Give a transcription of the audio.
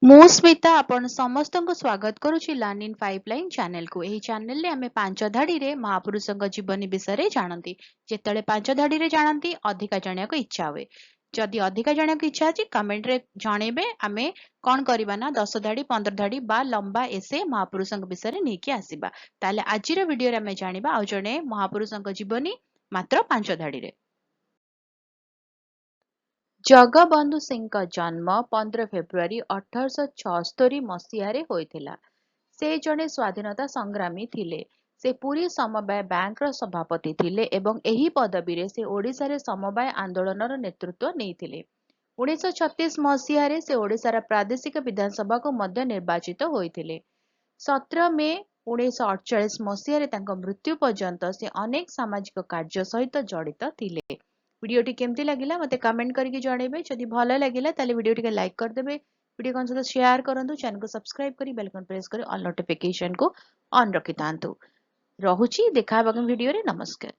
ମୁଁ ସ୍ମିତା ଆପଣ ସମସ୍ତଙ୍କୁ ସ୍ୱାଗତ କରୁଛି ଲର୍ନ ଇନ୍ ପାଇପଲାଇନ୍ ଚ୍ୟାନେଲକୁ। ଏହି ଚ୍ୟାନେଲରେ ଆମେ ପାଞ୍ଚ ଧାଡ଼ିରେ ମହାପୁରୁଷଙ୍କ ଜୀବନୀ ବିଷୟରେ ଜାଣନ୍ତି। ଯେତେବେଳେ ପାଞ୍ଚ ଧାଡ଼ିରେ ଜାଣନ୍ତି ଅଧିକା ଜାଣିବାକୁ ଇଚ୍ଛା ହୁଏ। ଯଦି ଅଧିକା ଜାଣିବାକୁ ଇଚ୍ଛା ଅଛି କମେଣ୍ଟରେ ଜଣେଇବେ। ଆମେ କ'ଣ କରିବା ନା 10 ଧାଡ଼ି 15 ଧାଡ଼ି ବା ଲମ୍ବା ଏସେ ମହାପୁରୁଷଙ୍କ ବିଷୟରେ ନେଇକି ଆସିବା। ତାହେଲେ ଆଜିର ଭିଡ଼ିଓରେ ଆମେ ଜାଣିବା ଆଉ ଜଣେ ମହାପୁରୁଷଙ୍କ ଜୀବନୀ ମାତ୍ର 5 ଧାଡ଼ିରେ। ଜଗବନ୍ଧୁ ସିଂଙ୍କ ଜନ୍ମ 15 ଫେବୃଆରୀ 1876 ମସିହାରେ ହୋଇଥିଲା। ସେ ଜଣେ ସ୍ୱାଧୀନତା ସଂଗ୍ରାମୀ ଥିଲେ। ସେ ପୁରୀ ସମବାୟ ବ୍ୟାଙ୍କର ସଭାପତି ଥିଲେ ଏବଂ ଏହି ପଦବୀରେ ସେ ଓଡ଼ିଶାରେ ସମବାୟ ଆନ୍ଦୋଳନର ନେତୃତ୍ୱ ନେଇଥିଲେ। 1936 ମସିହାରେ ସେ ଓଡ଼ିଶାର ପ୍ରାଦେଶିକ ବିଧାନସଭାକୁ ମଧ୍ୟ ନିର୍ବାଚିତ ହୋଇଥିଲେ। 17 ମେ 1948 ମସିହାରେ ତାଙ୍କ ମୃତ୍ୟୁ ପର୍ଯ୍ୟନ୍ତ ସେ ଅନେକ ସାମାଜିକ କାର୍ଯ୍ୟ ସହିତ ଜଡ଼ିତ ଥିଲେ। ଭିଡ଼ିଓଟି କେମିତି ଲାଗିଲା ମୋତେ କମେଣ୍ଟ କରିକି ଜଣେଇବେ। ଯଦି ଭଲ ଲାଗିଲା ତାହେଲେ ଭିଡ଼ିଓ ଟିକେ ଲାଇକ୍ କରିଦେବେ। ଭିଡ଼ିଓ କଣ ସହିତ ସେୟାର କରନ୍ତୁ। ଚ୍ୟାନେଲକୁ ସବସ୍କ୍ରାଇବ କରି ବେଲ୍ ଆଇକନ୍ ପ୍ରେସ୍ କରି ଅଲ୍ ନୋଟିଫିକେସନକୁ ଅନ୍ ରଖିଥାନ୍ତୁ। ରହୁଛି, ଦେଖା ହେବା ଭିଡ଼ିଓରେ। ନମସ୍କାର।